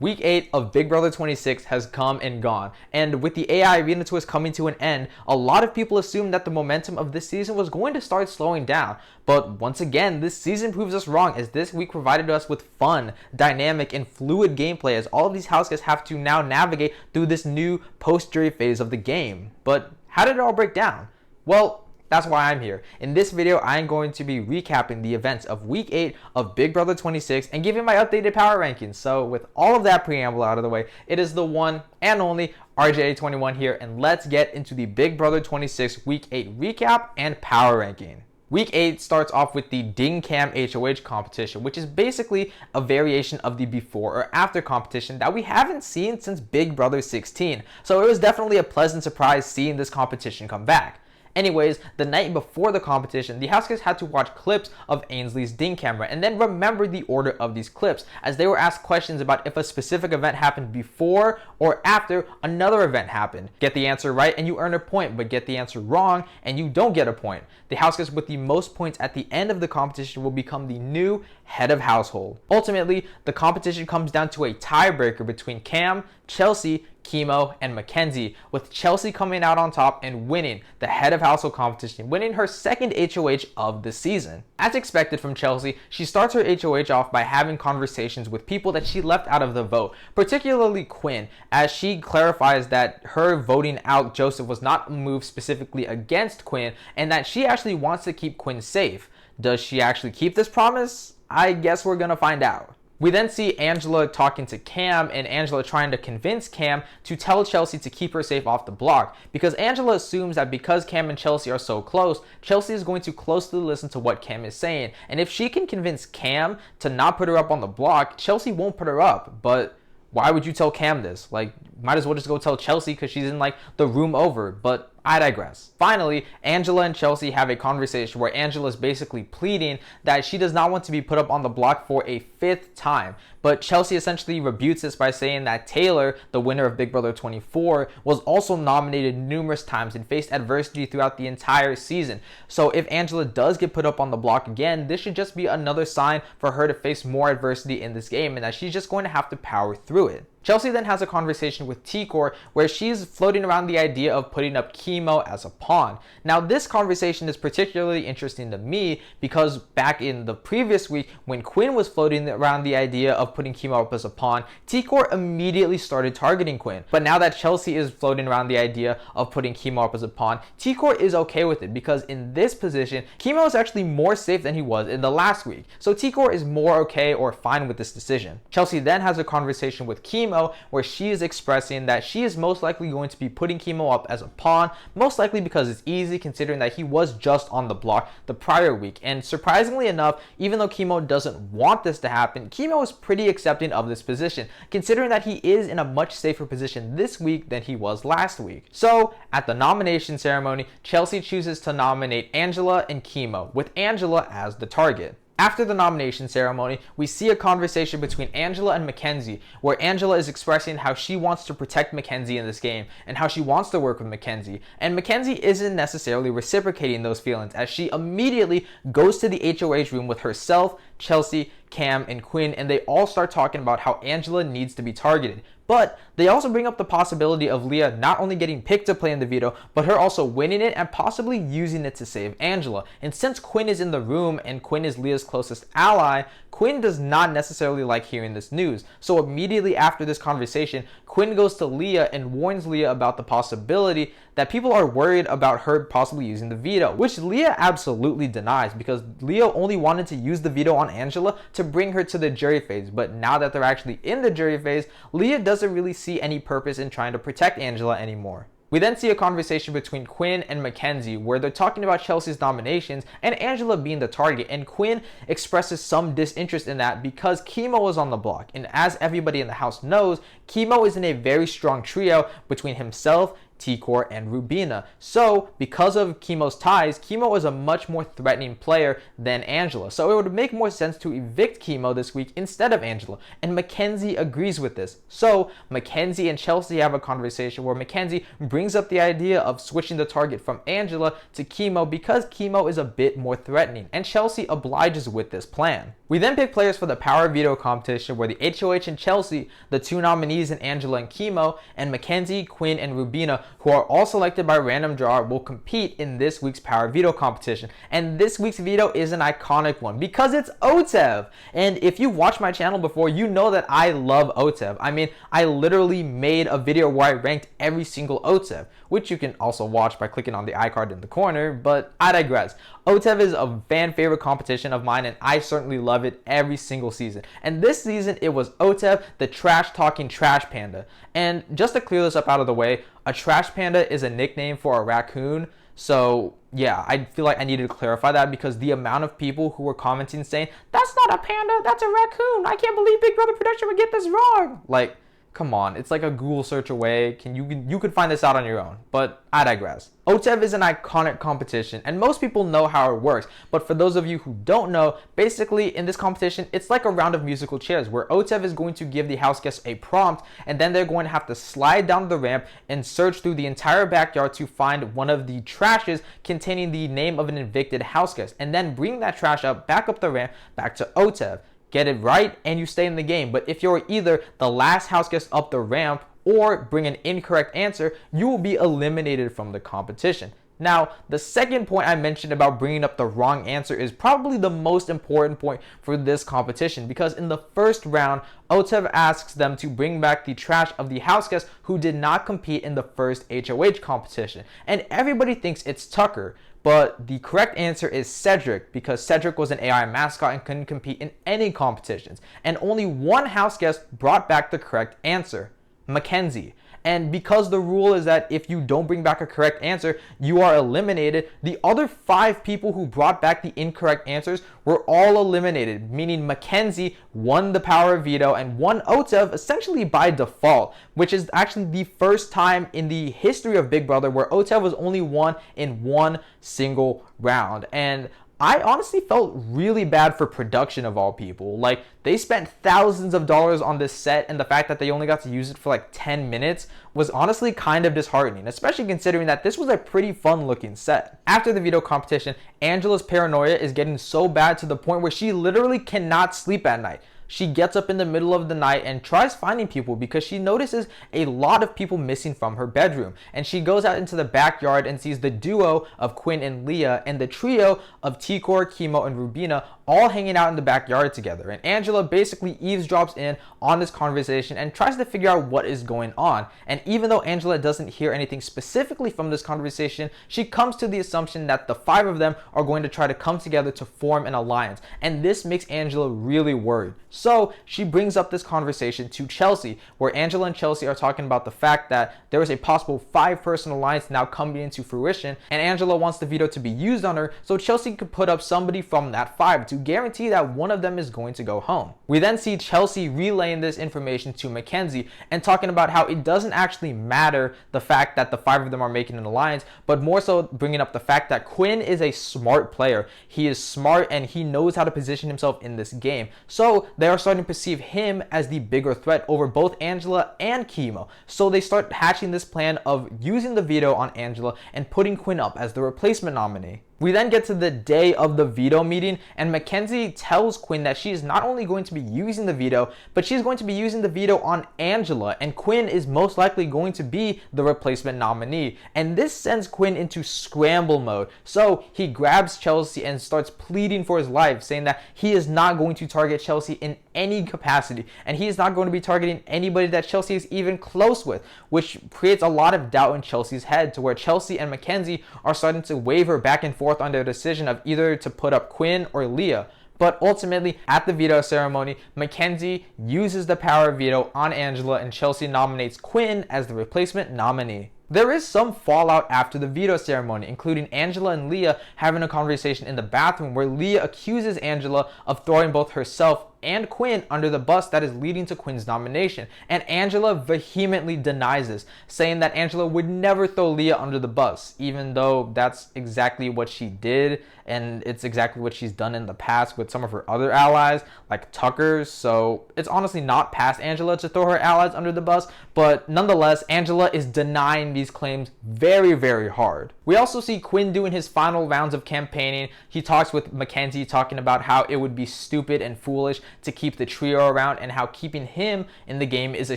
Week 8 of Big Brother 26 has come and gone, and with the AI arena twist coming to an end, a lot of people assumed that the momentum of this season was going to start slowing down. But once again, this season proves us wrong, as this week provided us with fun, dynamic, and fluid gameplay, as all of these house guests have to now navigate through this new post-jury phase of the game. But how did it all break down? Well, that's why I'm here. In this video, I'm going to be recapping the events of Week 8 of Big Brother 26 and giving my updated power rankings. So with all of that preamble out of the way, it is the one and only RJ21 here, and let's get into the Big Brother 26 Week 8 recap and power ranking. Week 8 starts off with the Ding Cam HOH competition, which is basically a variation of the before or after competition that we haven't seen since Big Brother 16. So it was definitely a pleasant surprise seeing this competition come back. Anyways, the night before the competition, the house guests had to watch clips of Ainsley's Ding camera and then remember the order of these clips, as they were asked questions about if a specific event happened before or after another event happened. Get the answer right and you earn a point, but get the answer wrong and you don't get a point. The house guest with the most points at the end of the competition will become the new head of household. Ultimately, the competition comes down to a tiebreaker between Cam, Chelsie, Kimo, and Makensy, with Chelsie coming out on top and winning the head of household competition, winning her second HOH of the season. As expected from Chelsie, she starts her HOH off by having conversations with people that she left out of the vote, particularly Quinn, as she clarifies that her voting out Joseph was not a move specifically against Quinn and that she actually wants to keep Quinn safe. Does she actually keep this promise? I guess we're gonna find out. We then see Angela talking to Cam, and Angela trying to convince Cam to tell Chelsie to keep her safe off the block, because Angela assumes that because Cam and Chelsie are so close, Chelsie is going to closely listen to what Cam is saying, and if she can convince Cam to not put her up on the block, Chelsie won't put her up. But why would you tell Cam this? Like, might as well just go tell Chelsie because she's in like the room over, but I digress. Finally, Angela and Chelsie have a conversation where Angela is basically pleading that she does not want to be put up on the block for a 5th time. But Chelsie essentially rebutes this by saying that Taylor, the winner of Big Brother 24, was also nominated numerous times and faced adversity throughout the entire season. So if Angela does get put up on the block again, this should just be another sign for her to face more adversity in this game and that she's just going to have to power through it. Chelsie then has a conversation with T-Core where she's floating around the idea of putting up Kimo as a pawn. Now this conversation is particularly interesting to me because back in the previous week when Quinn was floating around the idea of putting Kimo up as a pawn, T-Core immediately started targeting Quinn. But now that Chelsie is floating around the idea of putting Kimo up as a pawn, T-Core is okay with it because in this position, Kimo is actually more safe than he was in the last week. So T-Core is more okay or fine with this decision. Chelsie then has a conversation with Kimo where she is expressing that she is most likely going to be putting Kimo up as a pawn, most likely because it's easy considering that he was just on the block the prior week. And surprisingly enough, even though Kimo doesn't want this to happen, Kimo is pretty accepting of this position, considering that he is in a much safer position this week than he was last week. So at the nomination ceremony, Chelsie chooses to nominate Angela and Kimo, with Angela as the target. After the nomination ceremony, we see a conversation between Angela and Makensy, where Angela is expressing how she wants to protect Makensy in this game and how she wants to work with Makensy. And Makensy isn't necessarily reciprocating those feelings, as she immediately goes to the HOH room with herself, Chelsie, Cam, and Quinn, and they all start talking about how Angela needs to be targeted. But they also bring up the possibility of Leah not only getting picked to play in the veto, but her also winning it and possibly using it to save Angela. And since Quinn is in the room and Quinn is Leah's closest ally, Quinn does not necessarily like hearing this news. So immediately after this conversation, Quinn goes to Leah and warns Leah about the possibility that people are worried about her possibly using the veto, which Leah absolutely denies because Leah only wanted to use the veto on Angela to bring her to the jury phase. But now that they're actually in the jury phase, Leah doesn't really see any purpose in trying to protect Angela anymore. We then see a conversation between Quinn and Makensy where they're talking about Chelsea's nominations and Angela being the target, and Quinn expresses some disinterest in that because Kimo is on the block, and as everybody in the house knows, Kimo is in a very strong trio between himself, T-Core, and Rubina. So because of Kimo's ties, Kimo is a much more threatening player than Angela. So it would make more sense to evict Kimo this week instead of Angela. And Makensy agrees with this. So Makensy and Chelsie have a conversation where Makensy brings up the idea of switching the target from Angela to Kimo because Kimo is a bit more threatening, and Chelsie obliges with this plan. We then pick players for the power veto competition where the HOH and Chelsie, the two nominees in Angela and Kimo, and Makensy, Quinn, and Rubina, who are all selected by random draw, will compete in this week's power veto competition. And this week's veto is an iconic one because it's OTEV. And if you watched my channel before, you know that I love OTEV. I mean, I literally made a video where I ranked every single OTEV, which you can also watch by clicking on the iCard in the corner, but I digress. OTEV is a fan favorite competition of mine, and I certainly love it every single season. And this season, it was OTEV, the trash talking trash panda. And just to clear this up out of the way, a trash panda is a nickname for a raccoon. So yeah, I feel like I needed to clarify that because the amount of people who were commenting saying, "That's not a panda, that's a raccoon. I can't believe Big Brother Production would get this wrong." Like, come on, it's like a Google search away. You could find this out on your own, but I digress. OTEV is an iconic competition, and most people know how it works. But for those of you who don't know, basically in this competition, it's like a round of musical chairs where OTEV is going to give the house guests a prompt, and then they're going to have to slide down the ramp and search through the entire backyard to find one of the trashes containing the name of an evicted house guest, and then bring that trash back up the ramp, back to OTEV. Get it right and you stay in the game. But if you're either the last house guest up the ramp or bring an incorrect answer, you will be eliminated from the competition. Now, the second point I mentioned about bringing up the wrong answer is probably the most important point for this competition, because in the first round, OTEV asks them to bring back the trash of the house guests who did not compete in the first HOH competition. And everybody thinks it's Tucker. But the correct answer is Cedric, because Cedric was an AI mascot and couldn't compete in any competitions. And only one house guest brought back the correct answer, Makensy. And because the rule is that if you don't bring back a correct answer, you are eliminated, the other 5 people who brought back the incorrect answers were all eliminated, meaning Makensy won the power of veto and won OTEV essentially by default, which is actually the first time in the history of Big Brother where OTEV was only won in one single round. And I honestly felt really bad for production of all people. Like, they spent thousands of dollars on this set, and the fact that they only got to use it for like 10 minutes was honestly kind of disheartening, especially considering that this was a pretty fun looking set. After the veto competition, Angela's paranoia is getting so bad to the point where she literally cannot sleep at night. She gets up in the middle of the night and tries finding people because she notices a lot of people missing from her bedroom. And she goes out into the backyard and sees the duo of Quinn and Leah and the trio of T-Core, Kimo, and Rubina all hanging out in the backyard together. And Angela basically eavesdrops in on this conversation and tries to figure out what is going on. And even though Angela doesn't hear anything specifically from this conversation, she comes to the assumption that the 5 of them are going to try to come together to form an alliance. And this makes Angela really worried. So she brings up this conversation to Chelsie, where Angela and Chelsie are talking about the fact that there is a possible 5-person alliance now coming into fruition, and Angela wants the veto to be used on her so Chelsie could put up somebody from that 5 to guarantee that one of them is going to go home. We then see Chelsie relaying this information to Makensy and talking about how it doesn't actually matter the fact that the 5 of them are making an alliance, but more so bringing up the fact that Quinn is a smart player. He is smart and he knows how to position himself in this game. So they are starting to perceive him as the bigger threat over both Angela and Kimo. So they start hatching this plan of using the veto on Angela and putting Quinn up as the replacement nominee. We then get to the day of the veto meeting, and Makensy tells Quinn that she is not only going to be using the veto, but she's going to be using the veto on Angela, and Quinn is most likely going to be the replacement nominee. And this sends Quinn into scramble mode. So he grabs Chelsie and starts pleading for his life, saying that he is not going to target Chelsie in any capacity, and he is not going to be targeting anybody that Chelsie is even close with, which creates a lot of doubt in Chelsea's head, to where Chelsie and Makensy are starting to waver back and forth on their decision of either to put up Quinn or Leah. But ultimately, at the veto ceremony, Makensy uses the power veto on Angela, and Chelsie nominates Quinn as the replacement nominee. There is some fallout after the veto ceremony, including Angela and Leah having a conversation in the bathroom where Leah accuses Angela of throwing both herself and Quinn under the bus that is leading to Quinn's nomination. And Angela vehemently denies this, saying that Angela would never throw Leah under the bus, even though that's exactly what she did, and it's exactly what she's done in the past with some of her other allies, like Tucker. So it's honestly not past Angela to throw her allies under the bus, but nonetheless, Angela is denying these claims very, very hard. We also see Quinn doing his final rounds of campaigning. He talks with Makensy, talking about how it would be stupid and foolish to keep the trio around, and how keeping him in the game is a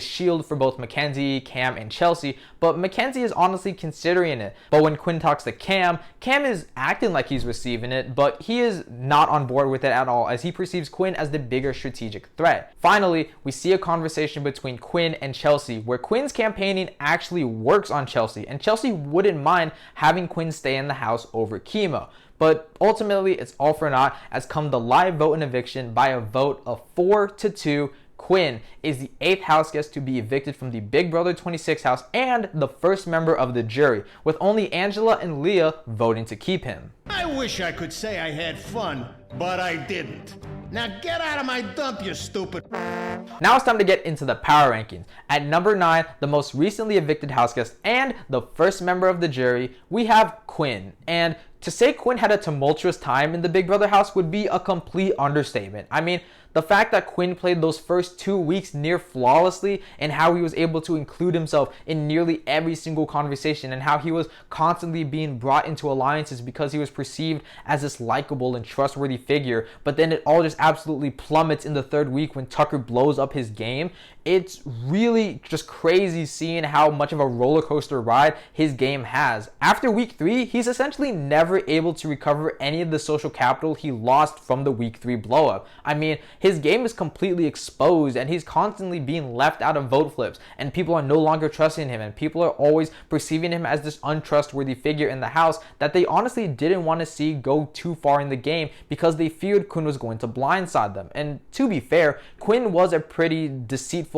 shield for both Makensy, Cam, and Chelsie. But Makensy is honestly considering it. But when Quinn talks to Cam, Cam is acting like he's receiving it, but he is not on board with it at all, as he perceives Quinn as the bigger strategic threat. Finally, we see a conversation between Quinn and Chelsie, where Quinn's campaigning actually works on Chelsie, and Chelsie wouldn't mind having Quinn stay in the house over Kimo. But ultimately, it's all for naught, as come the live vote in eviction by a vote of 4-2, Quinn is the 8th house guest to be evicted from the Big Brother 26 house and the first member of the jury, with only Angela and Leah voting to keep him. I wish I could say I had fun, but I didn't. Now get out of my dump, you stupid. Now it's time to get into the power rankings. At number 9, the most recently evicted house guest and the first member of the jury, we have Quinn. And to say Quinn had a tumultuous time in the Big Brother house would be a complete understatement. I mean, the fact that Quinn played those first 2 weeks near flawlessly, and how he was able to include himself in nearly every single conversation, and how he was constantly being brought into alliances because he was perceived as this likable and trustworthy figure, but then it all just absolutely plummets in the 3rd week when Tucker blows up his game. It's really just crazy seeing how much of a roller coaster ride his game has. After week 3, he's essentially never able to recover any of the social capital he lost from the week 3 blow up. I mean, his game is completely exposed, and he's constantly being left out of vote flips, and people are no longer trusting him, and people are always perceiving him as this untrustworthy figure in the house that they honestly didn't want to see go too far in the game, because they feared Quinn was going to blindside them. And to be fair, Quinn was a pretty deceitful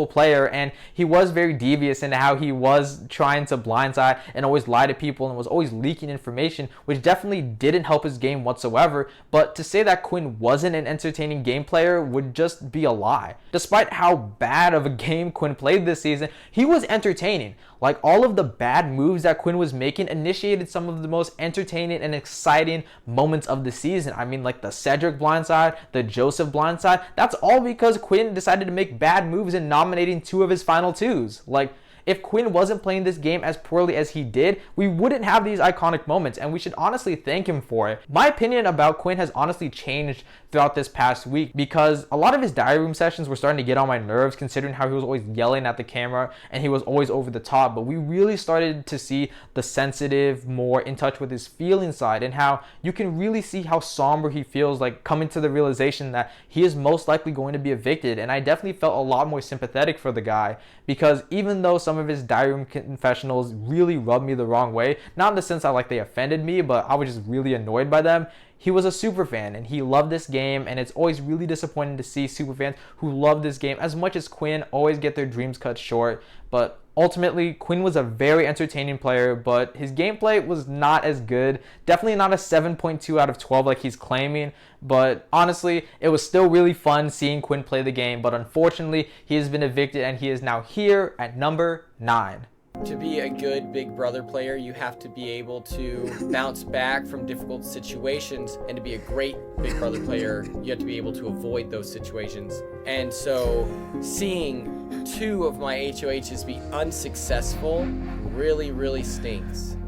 player, and he was very devious in how he was trying to blindside and always lie to people, and was always leaking information, which definitely didn't help his game whatsoever. But to say that Quinn wasn't an entertaining game player would just be a lie. Despite how bad of a game Quinn played this season, he was entertaining. Like, all of the bad moves that Quinn was making initiated some of the most entertaining and exciting moments of the season. I mean, like the Cedric blindside, the Joseph blindside, that's all because Quinn decided to make bad moves in nominating 2 of his final 2s. Like, if Quinn wasn't playing this game as poorly as he did, we wouldn't have these iconic moments, and we should honestly thank him for it. My opinion about Quinn has honestly changed throughout this past week, because a lot of his diary room sessions were starting to get on my nerves, considering how he was always yelling at the camera and he was always over the top. But we really started to see the sensitive, more in touch with his feeling side, and how you can really see how somber he feels, like coming to the realization that he is most likely going to be evicted. And I definitely felt a lot more sympathetic for the guy, because even though some of his diary room confessionals really rubbed me the wrong way, not in the sense that like they offended me, but I was just really annoyed by them, he was a super fan and he loved this game. And it's always really disappointing to see super fans who love this game as much as Quinn always get their dreams cut short. But ultimately, Quinn was a very entertaining player, but his gameplay was not as good. Definitely not a 7.2 out of 12 like he's claiming. But honestly, it was still really fun seeing Quinn play the game. But unfortunately, he has been evicted, and he is now here at number 9. To be a good Big Brother player, you have to be able to bounce back from difficult situations, and to be a great Big Brother player, you have to be able to avoid those situations. And so seeing 2 of my HOHs be unsuccessful really stinks.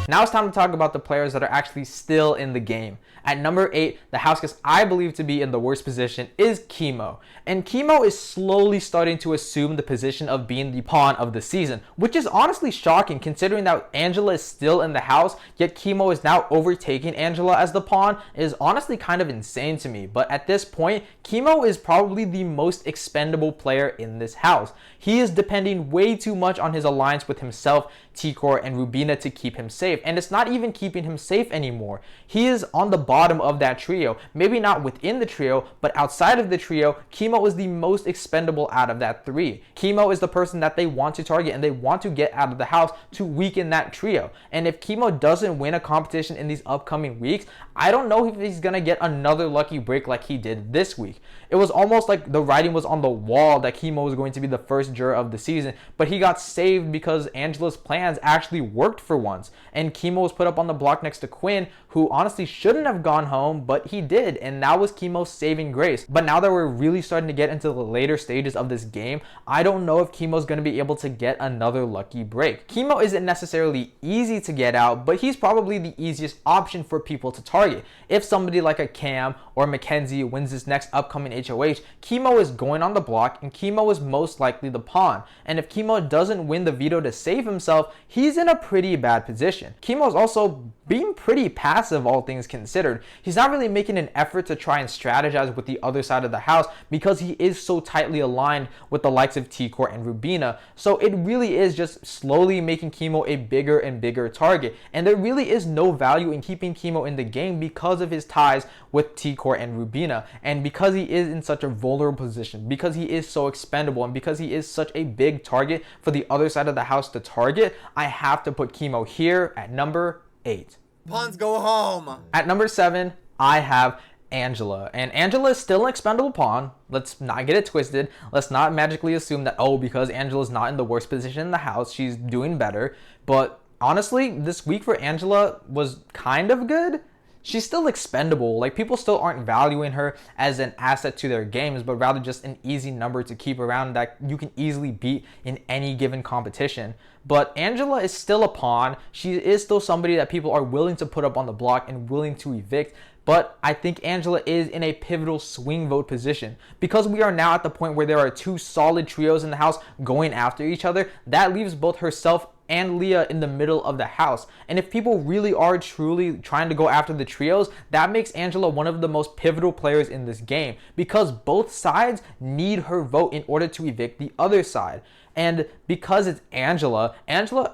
Now it's time to talk about the players that are actually still in the game. At number 8, the house guest I believe to be in the worst position is Kimo. And Kimo is slowly starting to assume the position of being the pawn of the season, which is honestly shocking considering that Angela is still in the house, yet Kimo is now overtaking Angela as the pawn. It is honestly kind of insane to me. But at this point, Kimo is probably the most expendable player in this house. He is depending way too much on his alliance with himself T-Core and Rubina to keep him safe. And it's not even keeping him safe anymore. He is on the bottom of that trio. Maybe not within the trio, but outside of the trio, Kimo is the most expendable out of that three. Kimo is the person that they want to target and they want to get out of the house to weaken that trio. And if Kimo doesn't win a competition in these upcoming weeks, I don't know if he's gonna get another lucky break like he did this week. It was almost like the writing was on the wall that Kimo was going to be the first juror of the season, but he got saved because Angela's plans actually worked for once. And Kimo was put up on the block next to Quinn, who honestly shouldn't have gone home, but he did, and that was Kimo's saving grace. But now that we're really starting to get into the later stages of this game, I don't know if Kimo's going to be able to get another lucky break. Kimo isn't necessarily easy to get out, but he's probably the easiest option for people to target. If somebody like a Cam or Makensy wins this next upcoming HOH, Kimo is going on the block and Kimo is most likely the pawn. And if Kimo doesn't win the veto to save himself, he's in a pretty bad position. Kimo's also being pretty passive, all things considered. He's not really making an effort to try and strategize with the other side of the house because he is so tightly aligned with the likes of T-Core and Rubina. So it really is just slowly making Kimo a bigger and bigger target. And there really is no value in keeping Kimo in the game because of his ties with T-Core and Rubina. And because he is in such a vulnerable position, because he is so expendable, and because he is such a big target for the other side of the house to target, I have to put Kimo here at number 8. Pawns go home. At number 7, I have Angela. And Angela is still an expendable pawn. Let's not get it twisted. Let's not magically assume that, oh, because Angela's not in the worst position in the house, she's doing better. But honestly, this week for Angela was kind of good. She's still expendable. Like, people still aren't valuing her as an asset to their games, but rather just an easy number to keep around that you can easily beat in any given competition. But Angela is still a pawn. She is still somebody that people are willing to put up on the block and willing to evict. But I think Angela is in a pivotal swing vote position. Because we are now at the point where there are two solid trios in the house going after each other, that leaves both herself and Leah in the middle of the house. And if people really are truly trying to go after the trios, that makes Angela one of the most pivotal players in this game because both sides need her vote in order to evict the other side. And because it's Angela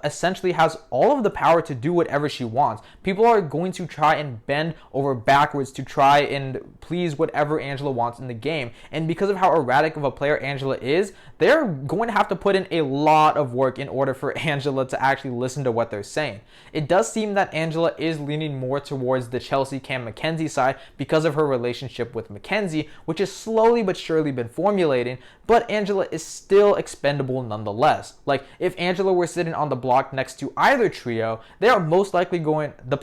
essentially has all of the power to do whatever she wants. People are going to try and bend over backwards to try and please whatever Angela wants in the game. And because of how erratic of a player Angela is, they're going to have to put in a lot of work in order for Angela to actually listen to what they're saying. It does seem that Angela is leaning more towards the Chelsie Cam Makensy side because of her relationship with Makensy, which has slowly but surely been formulating, but Angela is still expendable nonetheless. Like, if Angela were sitting on the block next to either trio, they are most likely going, the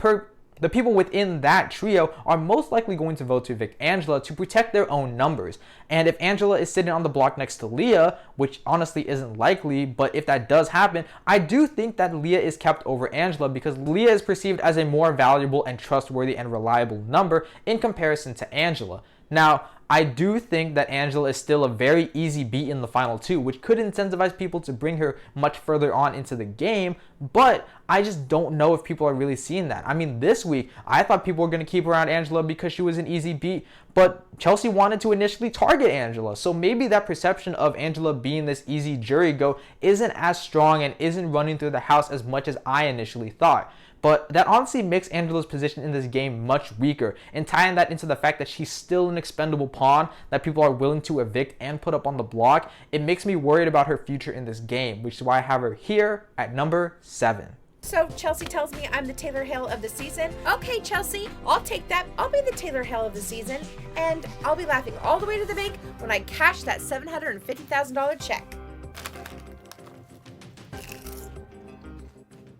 people within that trio are most likely going to vote to evict Angela to protect their own numbers. And if Angela is sitting on the block next to Leah, which honestly isn't likely, but if that does happen, I do think that Leah is kept over Angela because Leah is perceived as a more valuable and trustworthy and reliable number in comparison to Angela. Now, I do think that Angela is still a very easy beat in the final two, which could incentivize people to bring her much further on into the game, but I just don't know if people are really seeing that. I mean, this week, I thought people were going to keep around Angela because she was an easy beat, but Chelsie wanted to initially target Angela, so maybe that perception of Angela being this easy jury go isn't as strong and isn't running through the house as much as I initially thought. But that honestly makes Angela's position in this game much weaker, and tying that into the fact that she's still an expendable pawn that people are willing to evict and put up on the block, it makes me worried about her future in this game, which is why I have her here at number 7. So Chelsie tells me I'm the Taylor Hale of the season. Okay, Chelsie, I'll take that. I'll be the Taylor Hale of the season, and I'll be laughing all the way to the bank when I cash that $750,000 check.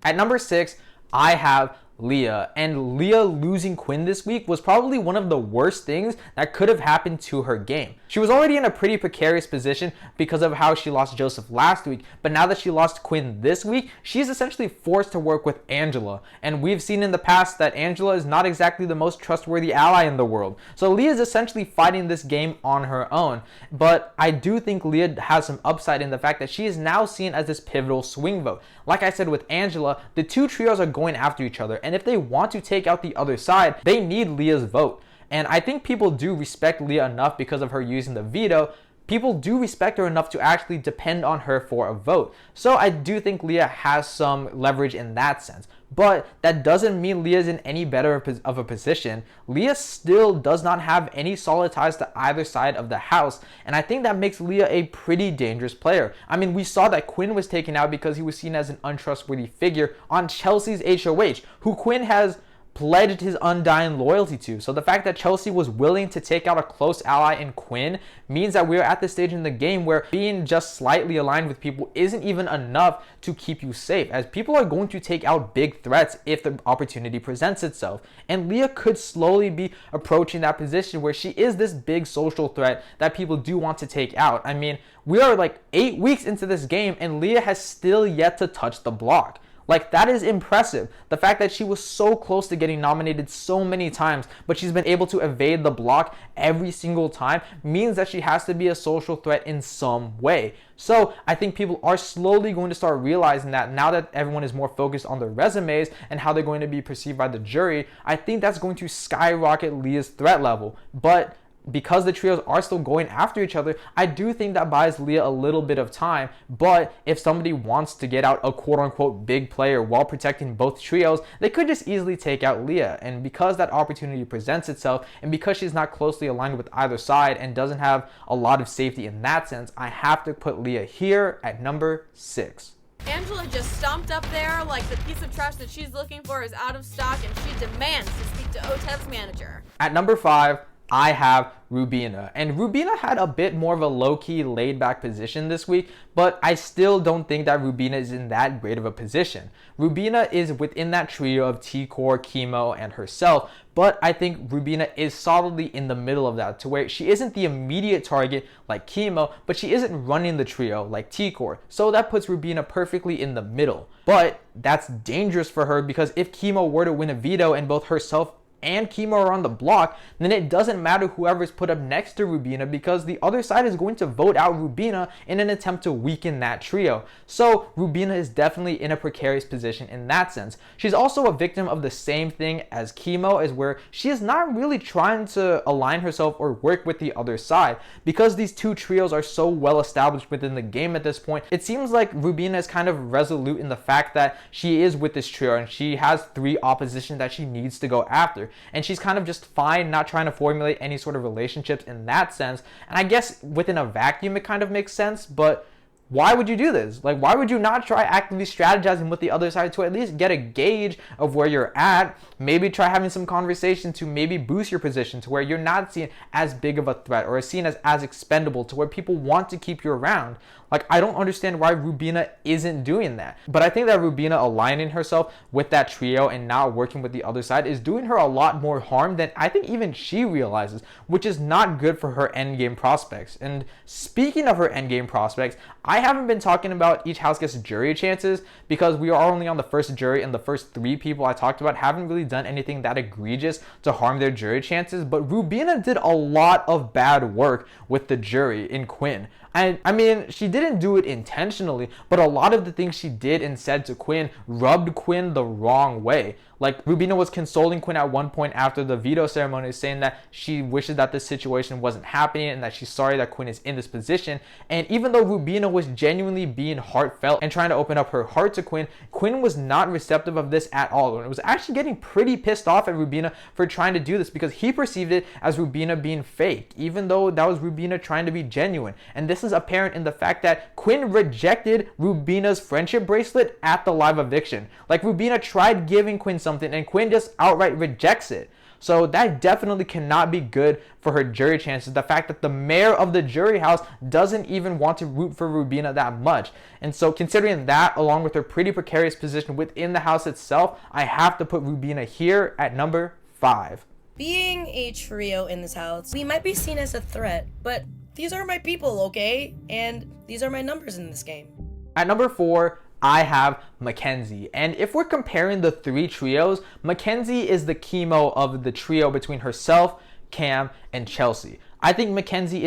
At number 6, I have Leah, and Leah losing Quinn this week was probably one of the worst things that could have happened to her game. She was already in a pretty precarious position because of how she lost Joseph last week, but now that she lost Quinn this week, she's essentially forced to work with Angela, and we've seen in the past that Angela is not exactly the most trustworthy ally in the world. So Leah is essentially fighting this game on her own, but I do think Leah has some upside in the fact that she is now seen as this pivotal swing vote. Like I said with Angela, the two trios are going after each other, and if they want to take out the other side, they need Leah's vote. And I think people do respect Leah enough because of her using the veto. people do respect her enough to actually depend on her for a vote. So I do think Leah has some leverage in that sense. But that doesn't mean Leah's in any better of a position. Leah still does not have any solid ties to either side of the house, and I think that makes Leah a pretty dangerous player. I mean, we saw that Quinn was taken out because he was seen as an untrustworthy figure on Chelsea's HOH, who Quinn has pledged his undying loyalty to. So the fact that Chelsie was willing to take out a close ally in Quinn means that we're at the stage in the game where being just slightly aligned with people isn't even enough to keep you safe, as people are going to take out big threats if the opportunity presents itself. And Leah could slowly be approaching that position where she is this big social threat that people do want to take out. I mean, we are like 8 weeks into this game and Leah has still yet to touch the block. Like, that is impressive. The fact that she was so close to getting nominated so many times, but she's been able to evade the block every single time, means that she has to be a social threat in some way. So I think people are slowly going to start realizing that now that everyone is more focused on their resumes and how they're going to be perceived by the jury. I think that's going to skyrocket Leah's threat level. But because the trios are still going after each other, I do think that buys Leah a little bit of time. But if somebody wants to get out a quote-unquote big player while protecting both trios, they could just easily take out Leah. And because that opportunity presents itself, and because she's not closely aligned with either side and doesn't have a lot of safety in that sense, I have to put Leah here at number 6. Angela just stomped up there like the piece of trash that she's looking for is out of stock, and she demands to speak to OTEV's manager. At number 5, I have Rubina. And Rubina had a bit more of a low-key, laid-back position this week, but I still don't think that Rubina is in that great of a position. Rubina is within that trio of T-Core, Kimo, and herself, but I think Rubina is solidly in the middle of that, to where she isn't the immediate target like Kimo, but she isn't running the trio like T-Core. So that puts Rubina perfectly in the middle. But that's dangerous for her, because if Kimo were to win a veto and both herself and Kimo are on the block, then it doesn't matter whoever's put up next to Rubina, because the other side is going to vote out Rubina in an attempt to weaken that trio. So Rubina is definitely in a precarious position in that sense. She's also a victim of the same thing as Kimo, as where she is not really trying to align herself or work with the other side. Because these two trios are so well established within the game at this point, it seems like Rubina is kind of resolute in the fact that she is with this trio and she has 3 opposition that she needs to go after. And she's kind of just fine not trying to formulate any sort of relationships in that sense. And I guess within a vacuum it kind of makes sense, but why would you do this? Like, why would you not try actively strategizing with the other side to at least get a gauge of where you're at? Maybe try having some conversation to maybe boost your position to where you're not seen as big of a threat or seen as expendable, to where people want to keep you around. Like, I don't understand why Rubina isn't doing that. But I think that Rubina aligning herself with that trio and not working with the other side is doing her a lot more harm than I think even she realizes, which is not good for her endgame prospects. And speaking of her endgame prospects, I haven't been talking about each HouseGuest jury chances because we are only on the first jury, and the first 3 people I talked about haven't really done anything that egregious to harm their jury chances. But Rubina did a lot of bad work with the jury in Quinn. And I mean, she didn't do it intentionally, but a lot of the things she did and said to Quinn rubbed Quinn the wrong way. Like, Rubina was consoling Quinn at one point after the veto ceremony, saying that she wishes that this situation wasn't happening and that she's sorry that Quinn is in this position. And even though Rubina was genuinely being heartfelt and trying to open up her heart to Quinn, Quinn was not receptive of this at all. And it was actually getting pretty pissed off at Rubina for trying to do this, because he perceived it as Rubina being fake, even though that was Rubina trying to be genuine. And this is apparent in the fact that Quinn rejected Rubina's friendship bracelet at the live eviction. Like, Rubina tried giving Quinn something and Quinn just outright rejects it. So that definitely cannot be good for her jury chances. The fact that the mayor of the jury house doesn't even want to root for Rubina that much. And so considering that, along with her pretty precarious position within the house itself, I have to put Rubina here at number 5. Being a trio in this house, we might be seen as a threat, but these are my people, okay? And these are my numbers in this game. At number 4, I have Makensy. And if we're comparing the 3 trios, Makensy is the Kimo of the trio between herself, Cam, and Chelsie. I think Makensy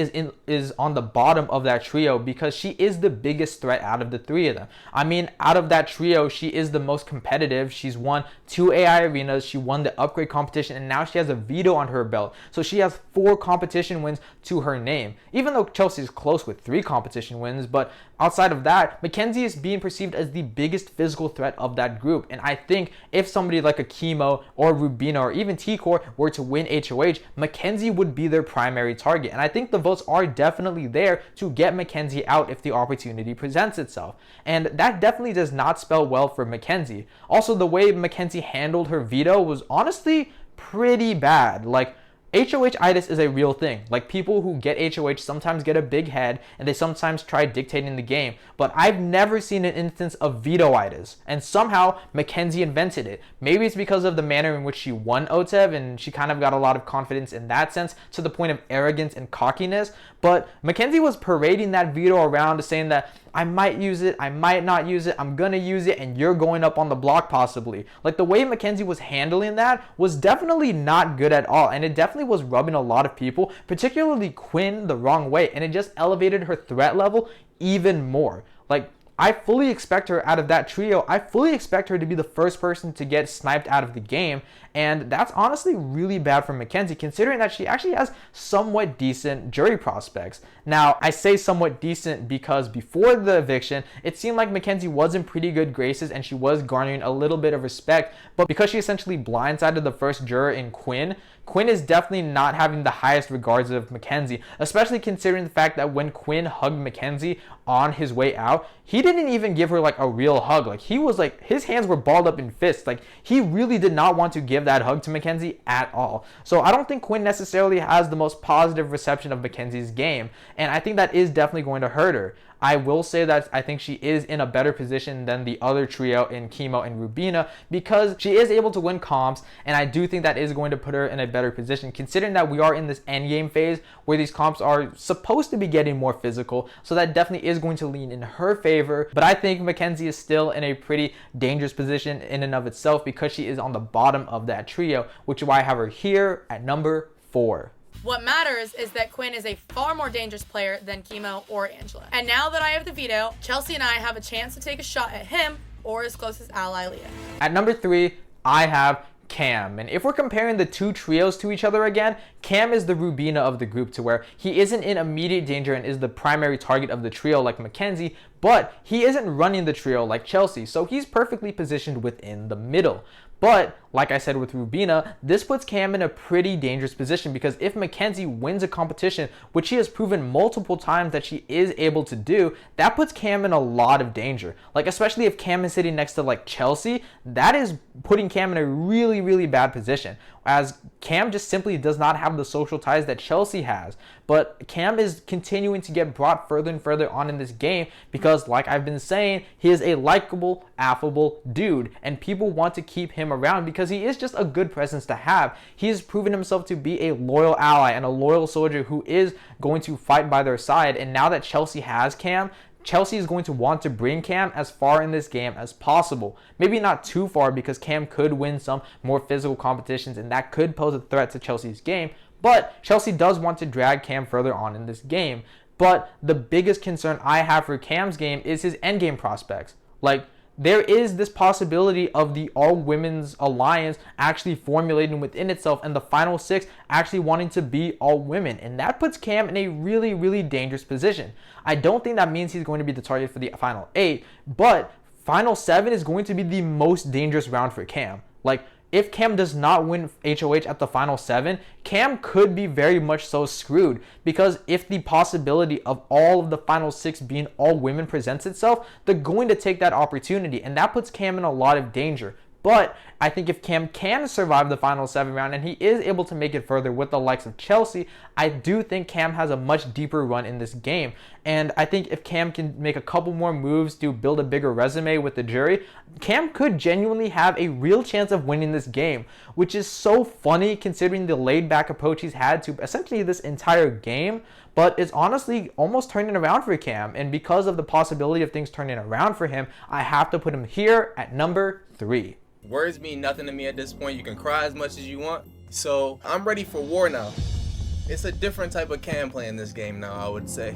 is on the bottom of that trio because she is the biggest threat out of the three of them. I mean, out of that trio, she is the most competitive. She's won 2 AI arenas, she won the upgrade competition, and now she has a veto on her belt. So she has 4 competition wins to her name. Even though Chelsie is close with 3 competition wins, but outside of that, Makensy is being perceived as the biggest physical threat of that group. And I think if somebody like a Kimo or Rubina or even T-Core were to win HOH, Makensy would be their primary target. And I think the votes are definitely there to get Makensy out if the opportunity presents itself. And that definitely does not spell well for Makensy. Also, the way Makensy handled her veto was honestly pretty bad. Like, HOH-itis is a real thing. Like, people who get HOH sometimes get a big head and they sometimes try dictating the game. But I've never seen an instance of veto-itis. And somehow Makensy invented it. Maybe it's because of the manner in which she won OTEV and she kind of got a lot of confidence in that sense to the point of arrogance and cockiness. But Makensy was parading that veto around saying that I might use it, I might not use it, I'm gonna use it, and you're going up on the block possibly. Like, the way Makensy was handling that was definitely not good at all, and it definitely was rubbing a lot of people, particularly Quinn, the wrong way, and it just elevated her threat level even more. Like, I fully expect her out of that trio. I fully expect her to be the first person to get sniped out of the game. And that's honestly really bad for Makensy, considering that she actually has somewhat decent jury prospects. Now, I say somewhat decent because before the eviction, it seemed like Makensy was in pretty good graces and she was garnering a little bit of respect. But because she essentially blindsided the first juror in Quinn, Quinn is definitely not having the highest regards of Makensy, especially considering the fact that when Quinn hugged Makensy on his way out, he didn't even give her like a real hug. Like, he was like, his hands were balled up in fists. Like, he really did not want to give that hug to Makensy at all. So I don't think Quinn necessarily has the most positive reception of Makensy's game, and I think that is definitely going to hurt her. I will say that I think she is in a better position than the other trio in Kimo and Rubina because she is able to win comps, and I do think that is going to put her in a better position considering that we are in this endgame phase where these comps are supposed to be getting more physical, so that definitely is going to lean in her favor. But I think Makensy is still in a pretty dangerous position in and of itself because she is on the bottom of that trio, which is why I have her here at number 4. What matters is that Quinn is a far more dangerous player than Kimo or Angela. And now that I have the veto, Chelsie and I have a chance to take a shot at him or his closest ally, Leah. At number 3, I have Cam. And if we're comparing the two trios to each other again, Cam is the Rubina of the group, to where he isn't in immediate danger and is the primary target of the trio like Makensy, but he isn't running the trio like Chelsie, so he's perfectly positioned within the middle. But like I said with Rubina, this puts Cam in a pretty dangerous position because if Makensy wins a competition, which she has proven multiple times that she is able to do, that puts Cam in a lot of danger. Like, especially if Cam is sitting next to like Chelsie, that is putting Cam in a really, really bad position, as Cam just simply does not have the social ties that Chelsie has. But Cam is continuing to get brought further and further on in this game because, like I've been saying, he is a likable, affable dude, and people want to keep him around because he is just a good presence to have. He has proven himself to be a loyal ally and a loyal soldier who is going to fight by their side. And now that Chelsie has Cam, Chelsie is going to want to bring Cam as far in this game as possible. Maybe not too far because Cam could win some more physical competitions and that could pose a threat to Chelsea's game. But Chelsie does want to drag Cam further on in this game. But the biggest concern I have for Cam's game is his endgame prospects. Like, there is this possibility of the all-women's alliance actually formulating within itself and the final 6 actually wanting to be all women. And that puts Cam in a really, really dangerous position. I don't think that means he's going to be the target for the final 8, but final 7 is going to be the most dangerous round for Cam. Like, if Cam does not win HOH at the final 7, Cam could be very much so screwed, because if the possibility of all of the final 6 being all women presents itself, they're going to take that opportunity, and that puts Cam in a lot of danger. But I think if Cam can survive the final 7 round and he is able to make it further with the likes of Chelsie, I do think Cam has a much deeper run in this game. And I think if Cam can make a couple more moves to build a bigger resume with the jury, Cam could genuinely have a real chance of winning this game, which is so funny considering the laid back approach he's had to essentially this entire game. But it's honestly almost turning around for Cam, and because of the possibility of things turning around for him, I have to put him here at number 3. Words mean nothing to me at this point. You can cry as much as you want. So I'm ready for war now. It's a different type of Cam playing this game now, I would say.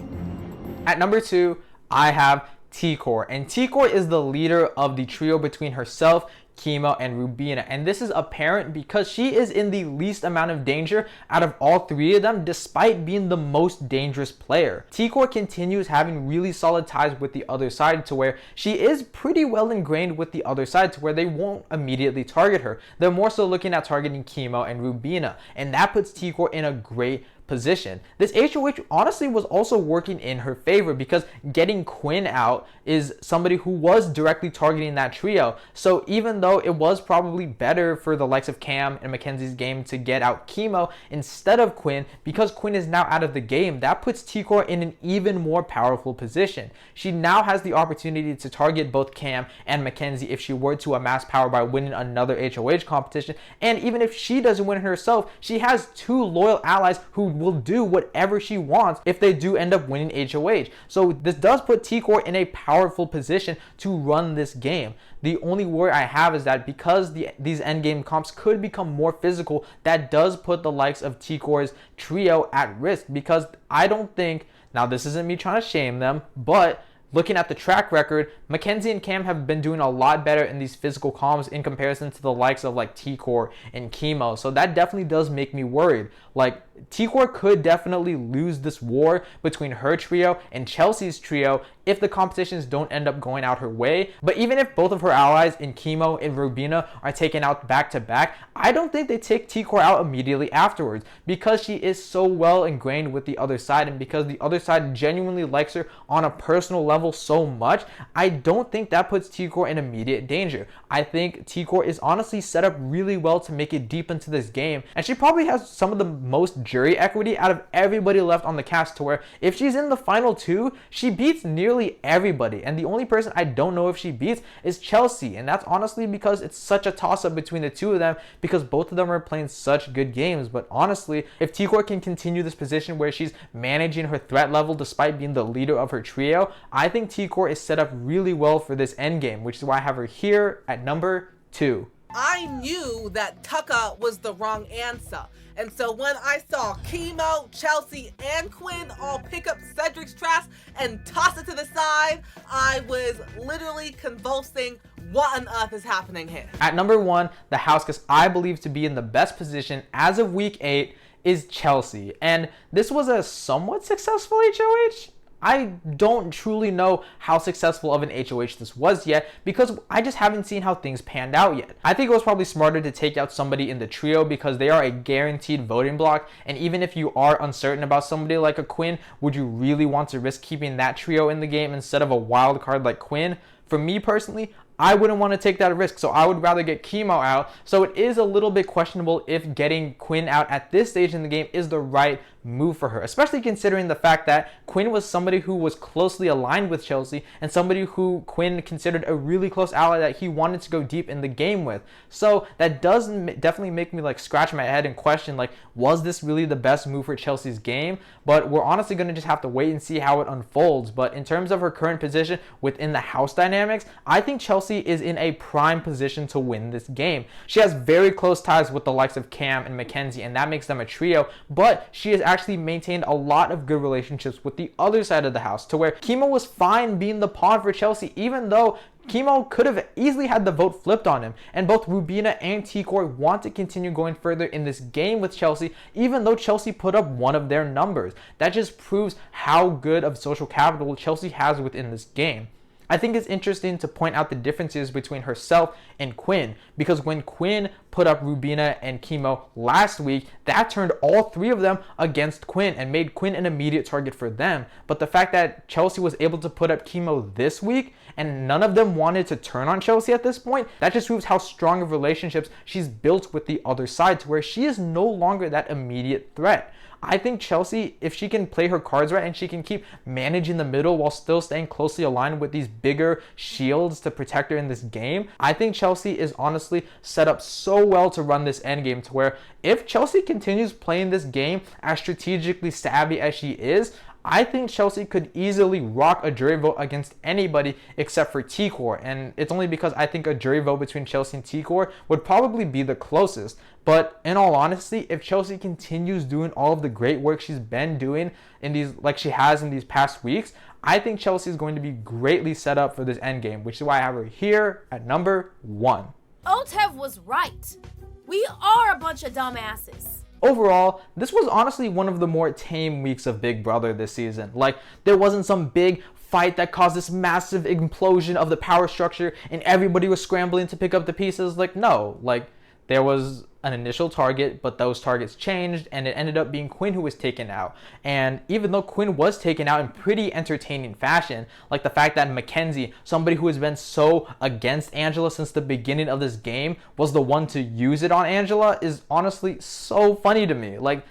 At number 2, I have T-Core, and T-Core is the leader of the trio between herself, Kimo, and Rubina, and this is apparent because she is in the least amount of danger out of all 3 of them, despite being the most dangerous player. T-Core continues having really solid ties with the other side, to where she is pretty well ingrained with the other side, to where they won't immediately target her. They're more so looking at targeting Kimo and Rubina, and that puts T-Core in a great position. This HOH honestly was also working in her favor, because getting Quinn out is somebody who was directly targeting that trio. So even though it was probably better for the likes of Cam and Makensy's game to get out Kimo instead of Quinn, because Quinn is now out of the game, that puts T-Core in an even more powerful position. She now has the opportunity to target both Cam and Makensy if she were to amass power by winning another HOH competition, and even if she doesn't win it herself, she has 2 loyal allies who will do whatever she wants if they do end up winning HOH. So this does put T-Core in a powerful position to run this game. The only worry I have is that because these endgame comps could become more physical, that does put the likes of T-Core's trio at risk, because I don't think, now this isn't me trying to shame them, but looking at the track record, Makensy and Cam have been doing a lot better in these physical comps in comparison to the likes of like T-Core and Kimo. So that definitely does make me worried. Like, T-Core could definitely lose this war between her trio and Chelsea's trio if the competitions don't end up going out her way. But even if both of her allies in Kimo and Rubina are taken out back to back, I don't think they take T-Core out immediately afterwards, because she is so well ingrained with the other side, and because the other side genuinely likes her on a personal level so much, I don't think that puts T-Core in immediate danger. I think T-Core is honestly set up really well to make it deep into this game, and she probably has some of the most jury equity out of everybody left on the cast, to where if she's in the final 2, she beats nearly everybody, and the only person I don't know if she beats is Chelsie, and that's honestly because it's such a toss-up between the 2 of them, because both of them are playing such good games. But honestly, if T-Core can continue this position where she's managing her threat level despite being the leader of her trio, I think T-Core is set up really well for this endgame, which is why I have her here at number 2. I knew that Tucka was the wrong answer. And so when I saw Kimo, Chelsie, and Quinn all pick up Cedric's trash and toss it to the side, I was literally convulsing. What on earth is happening here? At number 1, the HouseGuest I believe to be in the best position as of week 8 is Chelsie. And this was a somewhat successful HOH. I don't truly know how successful of an HOH this was yet, because I just haven't seen how things panned out yet. I think it was probably smarter to take out somebody in the trio, because they are a guaranteed voting block, and even if you are uncertain about somebody like a Quinn, would you really want to risk keeping that trio in the game instead of a wild card like Quinn? For me personally, I wouldn't want to take that risk, so I would rather get Kimo out. So it is a little bit questionable if getting Quinn out at this stage in the game is the right move for her, especially considering the fact that Quinn was somebody who was closely aligned with Chelsie, and somebody who Quinn considered a really close ally that he wanted to go deep in the game with. So that does definitely make me like scratch my head and question, like, was this really the best move for Chelsea's game? But we're honestly going to just have to wait and see how it unfolds. But in terms of her current position within the house dynamics, I think Chelsie is in a prime position to win this game. She has very close ties with the likes of Cam and Makensy, and that makes them a trio, but she has actually maintained a lot of good relationships with the other side of the house, to where Kimo was fine being the pawn for Chelsie, even though Kimo could have easily had the vote flipped on him, and both Rubina and T-Core want to continue going further in this game with Chelsie, even though Chelsie put up one of their numbers. That just proves how good of social capital Chelsie has within this game. I think it's interesting to point out the differences between herself and Quinn, because when Quinn put up Rubina and Kimo last week, that turned all 3 of them against Quinn and made Quinn an immediate target for them. But the fact that Chelsie was able to put up Kimo this week and none of them wanted to turn on Chelsie at this point, that just proves how strong of relationships she's built with the other side, to where she is no longer that immediate threat. I think Chelsie, if she can play her cards right and she can keep managing the middle while still staying closely aligned with these bigger shields to protect her in this game, I think Chelsie is honestly set up so well to run this endgame, to where if Chelsie continues playing this game as strategically savvy as she is, I think Chelsie could easily rock a jury vote against anybody except for T-Core, and it's only because I think a jury vote between Chelsie and T-Core would probably be the closest. But in all honesty, if Chelsie continues doing all of the great work she's been doing in these, like she has in these past weeks, I think Chelsie is going to be greatly set up for this endgame, which is why I have her here at number 1. Otev was right. We are a bunch of dumbasses. Overall, this was honestly one of the more tame weeks of Big Brother this season. Like, there wasn't some big fight that caused this massive implosion of the power structure and everybody was scrambling to pick up the pieces. Like, no, like, there was an initial target, but those targets changed and it ended up being Quinn who was taken out. And even though Quinn was taken out in pretty entertaining fashion, like the fact that Makensy, somebody who has been so against Angela since the beginning of this game, was the one to use it on Angela is honestly so funny to me. Like,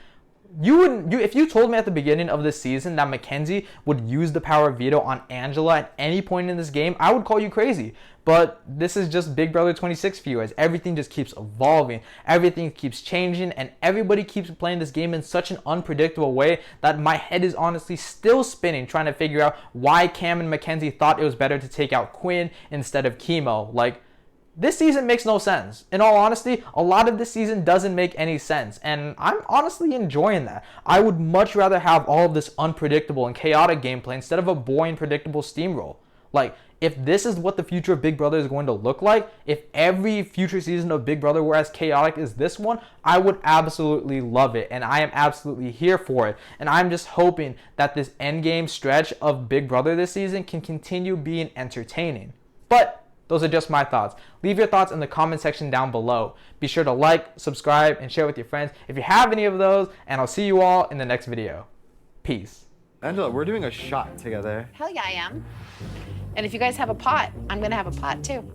if you told me at the beginning of this season that Makensy would use the power of veto on Angela at any point in this game, I would call you crazy. But this is just Big Brother 26 for you, as everything just keeps evolving, everything keeps changing, and everybody keeps playing this game in such an unpredictable way that my head is honestly still spinning trying to figure out why Cam and Makensy thought it was better to take out Quinn instead of Kimo. Like, this season makes no sense. In all honesty, a lot of this season doesn't make any sense, and I'm honestly enjoying that. I would much rather have all of this unpredictable and chaotic gameplay instead of a boring, predictable steamroll. Like, if this is what the future of Big Brother is going to look like, if every future season of Big Brother were as chaotic as this one, I would absolutely love it, and I am absolutely here for it. And I'm just hoping that this endgame stretch of Big Brother this season can continue being entertaining. But those are just my thoughts. Leave your thoughts in the comment section down below. Be sure to like, subscribe, and share with your friends if you have any of those, and I'll see you all in the next video. Peace. Angela, we're doing a shot together. Hell yeah, I am. And if you guys have a pot, I'm gonna have a pot too.